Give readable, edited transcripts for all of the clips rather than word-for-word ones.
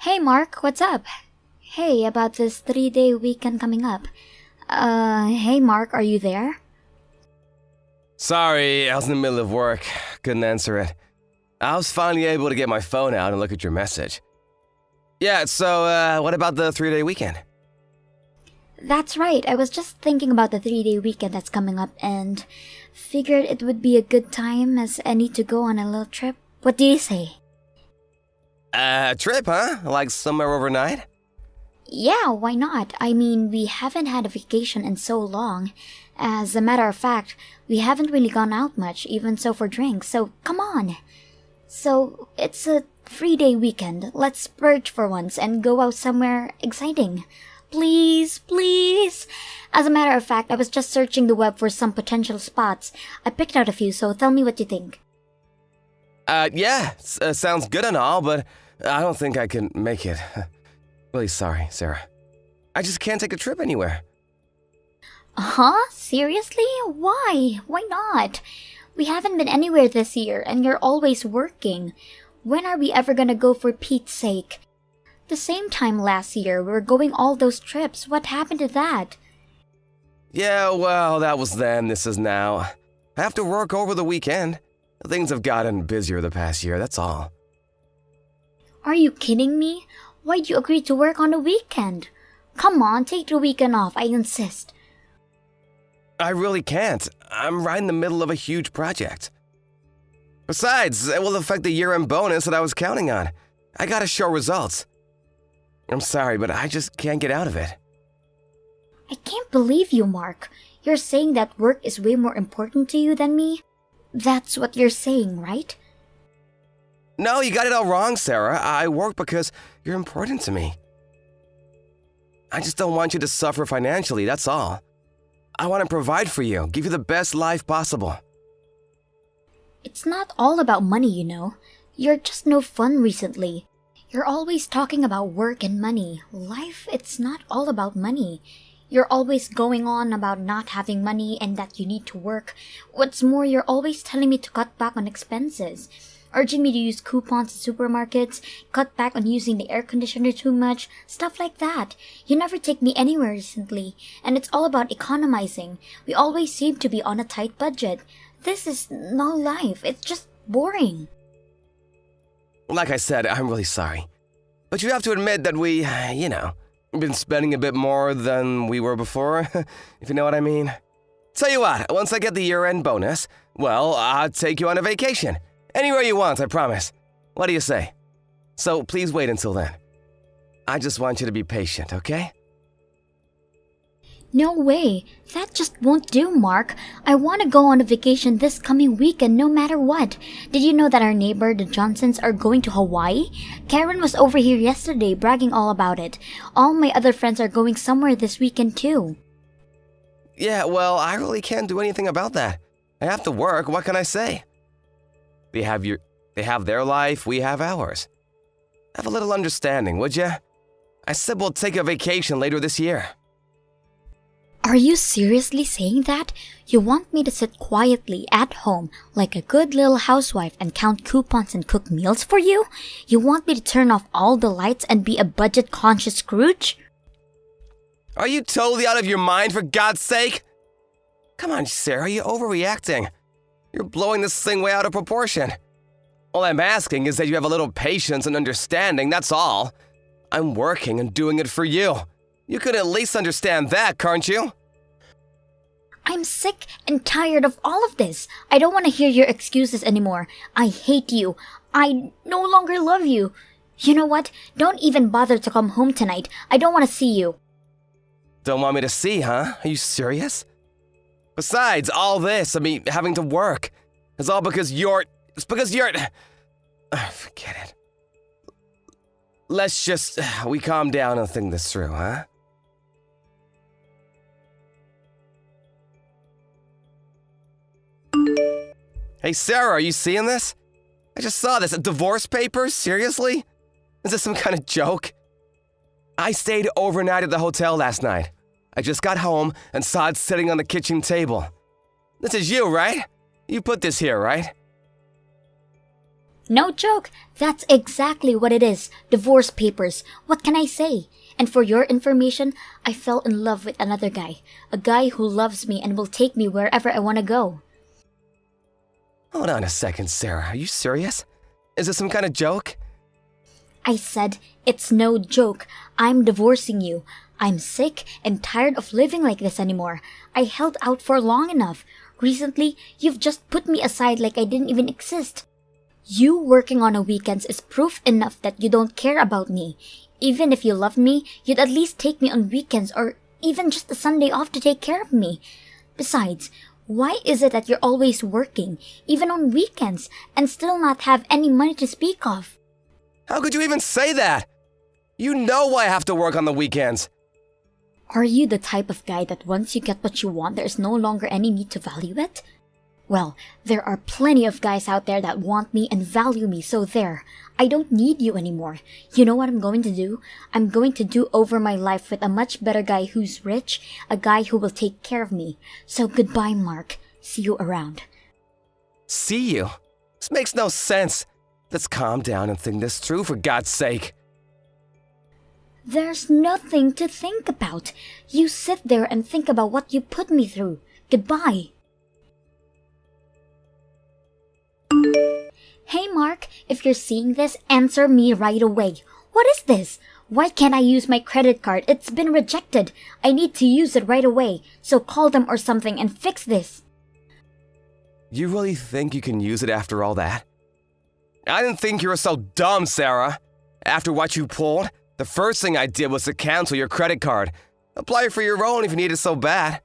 Hey Mark, what's up? Hey, about this 3-day weekend coming up. Hey Mark, are you there? Sorry, I was in the middle of work. Couldn't answer it. I was finally able to get my phone out and look at your message. Yeah, so, what about the 3-day weekend? That's right, I was just thinking about the 3-day weekend that's coming up and figured it would be a good time as any to go on a little trip. What do you say? A trip, huh? Like somewhere overnight? Yeah, why not? I mean, we haven't had a vacation in so long. As a matter of fact, we haven't really gone out much, even so for drinks, so come on. So, it's a 3-day weekend. Let's splurge for once and go out somewhere exciting. Please, please. As a matter of fact, I was just searching the web for some potential spots. I picked out a few, so tell me what you think. Yeah, sounds good and all, but I don't think I can make it. Really sorry, Sarah. I just can't take a trip anywhere. Huh? Seriously? Why? Why not? We haven't been anywhere this year, and you're always working. When are we ever gonna go for Pete's sake? The same time last year, we were going all those trips. What happened to that? Yeah, well, that was then, this is now. I have to work over the weekend. Things have gotten busier the past year, that's all. Are you kidding me? Why'd you agree to work on the weekend? Come on, take the weekend off, I insist. I really can't. I'm right in the middle of a huge project. Besides, it will affect the year-end bonus that I was counting on. I gotta show results. I'm sorry, but I just can't get out of it. I can't believe you, Mark. You're saying that work is way more important to you than me? That's what you're saying, right? No, you got it all wrong, Sarah. I work because you're important to me. I just don't want you to suffer financially, that's all. I want to provide for you, give you the best life possible. It's not all about money, you know. You're just no fun recently. You're always talking about work and money. Life, it's not all about money. You're always going on about not having money and that you need to work. What's more, you're always telling me to cut back on expenses, urging me to use coupons at supermarkets, cut back on using the air conditioner too much, stuff like that. You never take me anywhere recently, and it's all about economizing. We always seem to be on a tight budget. This is no life. It's just boring. Like I said, I'm really sorry. But you have to admit that we, been spending a bit more than we were before, if you know what I mean. Tell you what, once I get the year-end bonus, well, I'll take you on a vacation. Anywhere you want, I promise. What do you say? So please wait until then. I just want you to be patient, okay? No way. That just won't do, Mark. I want to go on a vacation this coming weekend no matter what. Did you know that our neighbor, the Johnsons, are going to Hawaii? Karen was over here yesterday bragging all about it. All my other friends are going somewhere this weekend too. Yeah, well, I really can't do anything about that. I have to work, what can I say? They have their life, we have ours. Have a little understanding, would ya? I said we'll take a vacation later this year. Are you seriously saying that? You want me to sit quietly at home like a good little housewife and count coupons and cook meals for you? You want me to turn off all the lights and be a budget-conscious Scrooge? Are you totally out of your mind, for God's sake? Come on, Sarah, you're overreacting. You're blowing this thing way out of proportion. All I'm asking is that you have a little patience and understanding, that's all. I'm working and doing it for you. You could at least understand that, can't you? I'm sick and tired of all of this. I don't want to hear your excuses anymore. I hate you. I no longer love you. You know what? Don't even bother to come home tonight. I don't want to see you. Don't want me to see, huh? Are you serious? Besides, all this, having to work, it's all because it's because you're... Forget it. Let's just, we calm down and think this through, huh? Hey, Sarah, are you seeing this? I just saw this. Divorce papers? Seriously? Is this some kind of joke? I stayed overnight at the hotel last night. I just got home and saw it sitting on the kitchen table. This is you, right? You put this here, right? No joke, that's exactly what it is. Divorce papers. What can I say? And for your information, I fell in love with another guy. A guy who loves me and will take me wherever I want to go. Hold on a second, Sarah. Are you serious? Is this some kind of joke? I said, it's no joke. I'm divorcing you. I'm sick and tired of living like this anymore. I held out for long enough. Recently, you've just put me aside like I didn't even exist. You working on a weekends is proof enough that you don't care about me. Even if you love me, you'd at least take me on weekends or even just a Sunday off to take care of me. Besides, why is it that you're always working, even on weekends, and still not have any money to speak of? How could you even say that? You know why I have to work on the weekends. Are you the type of guy that once you get what you want, there's no longer any need to value it? Well, there are plenty of guys out there that want me and value me, so there. I don't need you anymore. You know what I'm going to do? I'm going to do over my life with a much better guy who's rich, a guy who will take care of me. So goodbye, Mark. See you around. See you? This makes no sense. Let's calm down and think this through, for God's sake. There's nothing to think about. You sit there and think about what you put me through. Goodbye. Hey Mark, if you're seeing this, answer me right away. What is this? Why can't I use my credit card? It's been rejected. I need to use it right away. So call them or something and fix this. You really think you can use it after all that? I didn't think you were so dumb, Sarah. After what you pulled, the first thing I did was to cancel your credit card. Apply for your own if you need it so bad.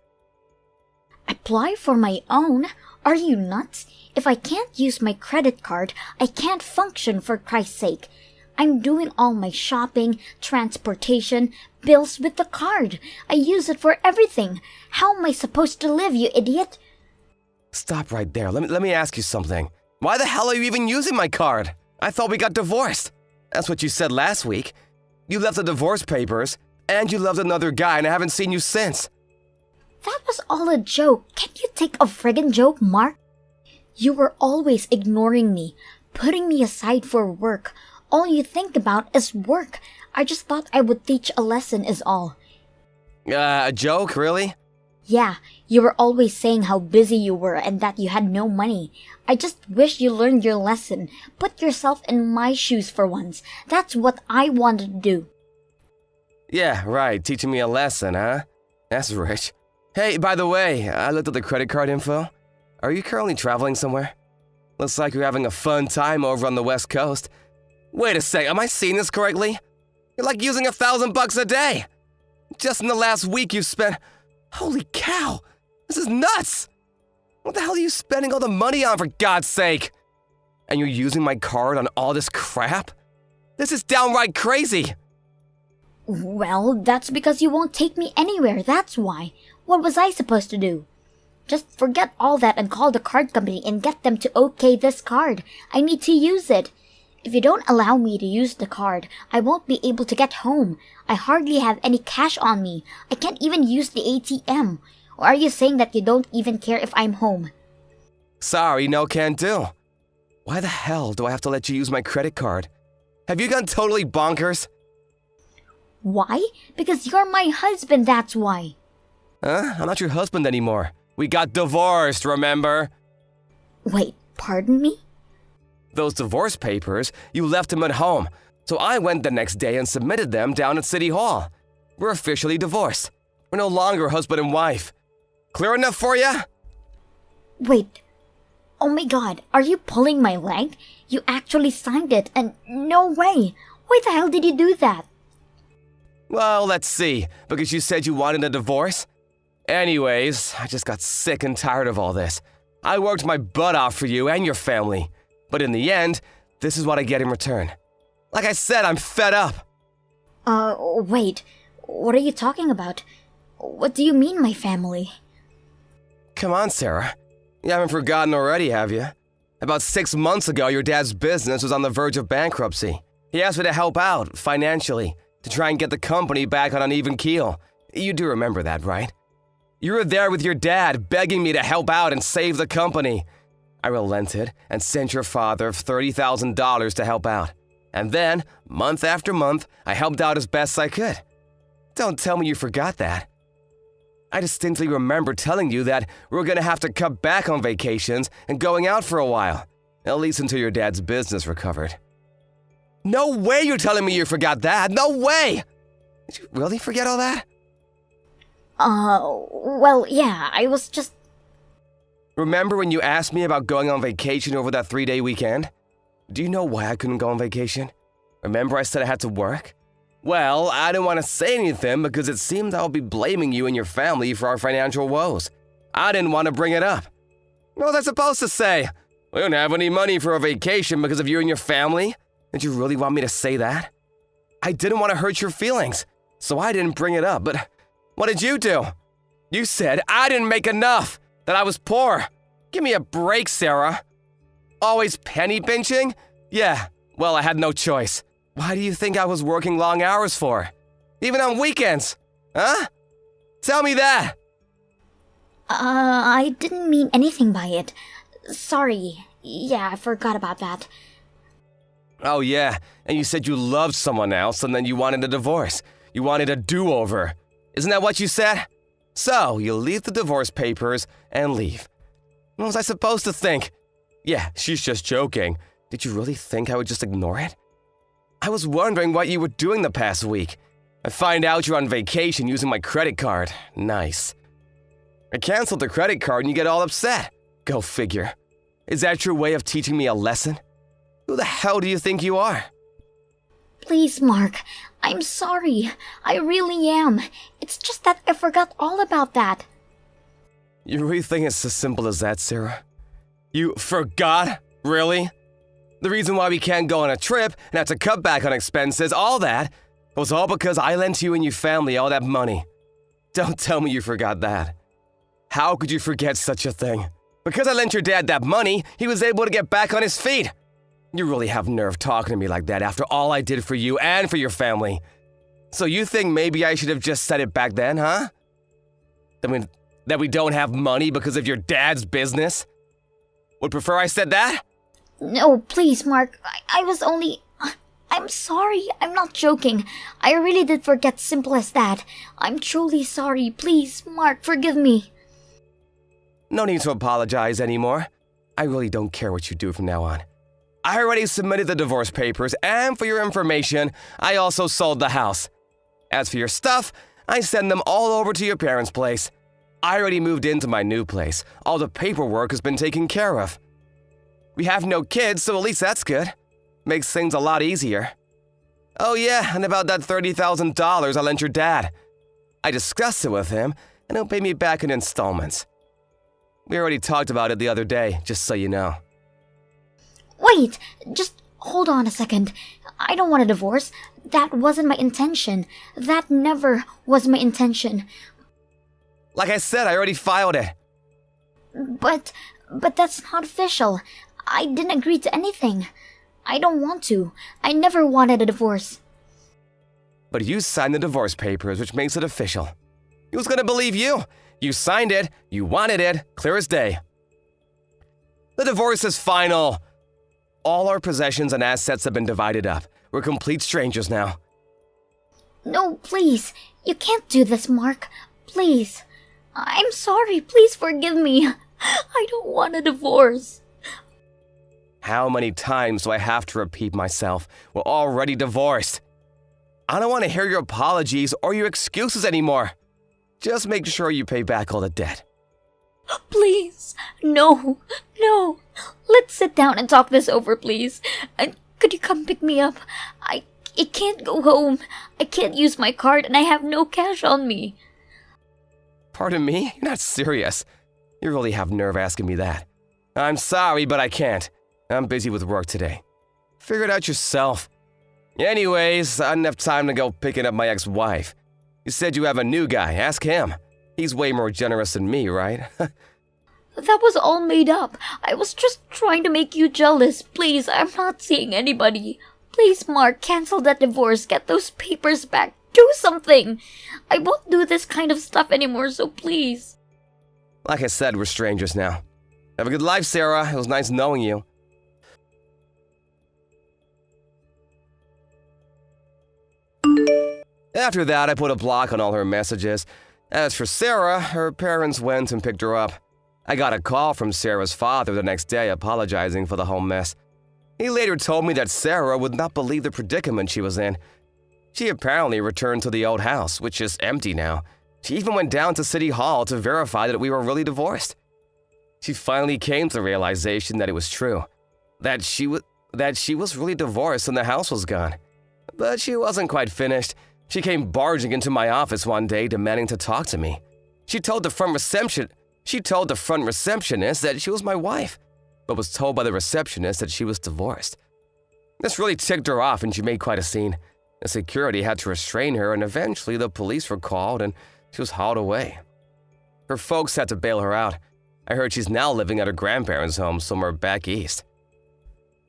Apply for my own? Are you nuts? If I can't use my credit card, I can't function, for Christ's sake. I'm doing all my shopping, transportation, bills with the card. I use it for everything. How am I supposed to live, you idiot? Stop right there. Let me ask you something. Why the hell are you even using my card? I thought we got divorced. That's what you said last week. You left the divorce papers, and you loved another guy, and I haven't seen you since. That was all a joke. Can't you take a friggin' joke, Mark? You were always ignoring me, putting me aside for work. All you think about is work. I just thought I would teach a lesson is all. A joke, really? Yeah, you were always saying how busy you were and that you had no money. I just wish you learned your lesson. Put yourself in my shoes for once. That's what I wanted to do. Yeah, right. Teaching me a lesson, huh? That's rich. Hey, by the way, I looked at the credit card info. Are you currently traveling somewhere? Looks like you're having a fun time over on the West Coast. Wait a sec, am I seeing this correctly? You're like using $1,000 a day. Just in the last week you've spent... Holy cow! This is nuts! What the hell are you spending all the money on, for God's sake? And you're using my card on all this crap? This is downright crazy! Well, that's because you won't take me anywhere, that's why. What was I supposed to do? Just forget all that and call the card company and get them to okay this card. I need to use it. If you don't allow me to use the card, I won't be able to get home. I hardly have any cash on me. I can't even use the ATM. Or are you saying that you don't even care if I'm home? Sorry, no can do. Why the hell do I have to let you use my credit card? Have you gone totally bonkers? Why? Because you're my husband, that's why. Huh? I'm not your husband anymore. We got divorced, remember? Wait, pardon me? Those divorce papers, you left them at home. So I went the next day and submitted them down at City Hall. We're officially divorced. We're no longer husband and wife. Clear enough for you? Wait. Oh my god, are you pulling my leg? You actually signed it, and no way. Why the hell did you do that? Well, let's see. Because you said you wanted a divorce? Anyways, I just got sick and tired of all this. I worked my butt off for you and your family. But in the end, this is what I get in return. Like I said, I'm fed up. Wait. What are you talking about? What do you mean, my family? Come on, Sarah. You haven't forgotten already, have you? About 6 months ago, your dad's business was on the verge of bankruptcy. He asked me to help out, financially, to try and get the company back on an even keel. You do remember that, right? You were there with your dad, begging me to help out and save the company. I relented and sent your father $30,000 to help out. And then, month after month, I helped out as best I could. Don't tell me you forgot that. I distinctly remember telling you that we were going to have to cut back on vacations and going out for a while, at least until your dad's business recovered. No way you're telling me you forgot that! No way! Did you really forget all that? Well, yeah, I was just... Remember when you asked me about going on vacation over that 3-day weekend? Do you know why I couldn't go on vacation? Remember I said I had to work? Well, I didn't want to say anything because it seemed I would be blaming you and your family for our financial woes. I didn't want to bring it up. What was I supposed to say? We don't have any money for a vacation because of you and your family? Did you really want me to say that? I didn't want to hurt your feelings, so I didn't bring it up, but what did you do? You said I didn't make enough, that I was poor. Give me a break, Sarah. Always penny pinching? Yeah, well, I had no choice. Why do you think I was working long hours for? Even on weekends? Huh? Tell me that! I didn't mean anything by it. Sorry. Yeah, I forgot about that. Oh yeah, and you said you loved someone else and then you wanted a divorce. You wanted a do-over. Isn't that what you said? So, you leave the divorce papers and leave. What was I supposed to think? Yeah, she's just joking. Did you really think I would just ignore it? I was wondering what you were doing the past week. I find out you're on vacation using my credit card. Nice. I canceled the credit card and you get all upset. Go figure. Is that your way of teaching me a lesson? Who the hell do you think you are? Please, Mark. I'm sorry. I really am. It's just that I forgot all about that. You really think it's as simple as that, Sarah? You forgot? Really? The reason why we can't go on a trip and have to cut back on expenses, all that, was all because I lent you and your family all that money. Don't tell me you forgot that. How could you forget such a thing? Because I lent your dad that money, he was able to get back on his feet. You really have nerve talking to me like that after all I did for you and for your family. So you think maybe I should have just said it back then, huh? That we don't have money because of your dad's business? Would prefer I said that? No, please, Mark. I was only... I'm sorry. I'm not joking. I really did forget, simple as that. I'm truly sorry. Please, Mark, forgive me. No need to apologize anymore. I really don't care what you do from now on. I already submitted the divorce papers, and for your information, I also sold the house. As for your stuff, I send them all over to your parents' place. I already moved into my new place. All the paperwork has been taken care of. We have no kids, so at least that's good. Makes things a lot easier. Oh yeah, and about that $30,000 I lent your dad. I discussed it with him, and he'll pay me back in installments. We already talked about it the other day, just so you know. Wait, just hold on a second. I don't want a divorce. That wasn't my intention. That never was my intention. Like I said, I already filed it. But that's not official. I didn't agree to anything. I don't want to. I never wanted a divorce. But you signed the divorce papers, which makes it official. Who's gonna believe you? You signed it, you wanted it, clear as day. The divorce is final. All our possessions and assets have been divided up. We're complete strangers now. No, please. You can't do this, Mark. Please. I'm sorry. Please forgive me. I don't want a divorce. How many times do I have to repeat myself? We're already divorced. I don't want to hear your apologies or your excuses anymore. Just make sure you pay back all the debt. Please. No. Let's sit down and talk this over, please. Could you come pick me up? I can't go home. I can't use my card and I have no cash on me. Pardon me? You're not serious. You really have nerve asking me that. I'm sorry, but I can't. I'm busy with work today. Figure it out yourself. Anyways, I didn't have time to go picking up my ex-wife. You said you have a new guy. Ask him. He's way more generous than me, right? That was all made up. I was just trying to make you jealous. Please, I'm not seeing anybody. Please, Mark, cancel that divorce. Get those papers back. Do something. I won't do this kind of stuff anymore, so please. Like I said, we're strangers now. Have a good life, Sarah. It was nice knowing you. After that, I put a block on all her messages. As for Sarah, her parents went and picked her up. I got a call from Sarah's father the next day apologizing for the whole mess. He later told me that Sarah would not believe the predicament she was in. She apparently returned to the old house, which is empty now. She even went down to City Hall to verify that we were really divorced. She finally came to the realization that it was true, that she was really divorced and the house was gone. But she wasn't quite finished. She came barging into my office one day demanding to talk to me. She told the front receptionist that she was my wife, but was told by the receptionist that she was divorced. This really ticked her off and she made quite a scene. The security had to restrain her and eventually the police were called and she was hauled away. Her folks had to bail her out. I heard she's now living at her grandparents' home somewhere back east.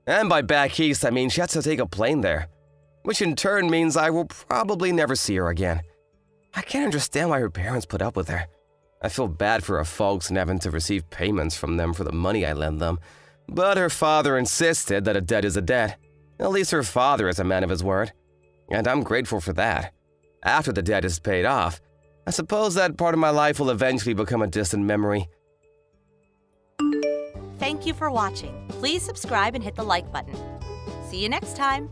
And by back east, I mean she had to take a plane there, which in turn means I will probably never see her again. I can't understand why her parents put up with her. I feel bad for her folks and having to receive payments from them for the money I lend them, but her father insisted that a debt is a debt. At least her father is a man of his word, and I'm grateful for that. After the debt is paid off, I suppose that part of my life will eventually become a distant memory. Thank you for watching. Please subscribe and hit the like button. See you next time.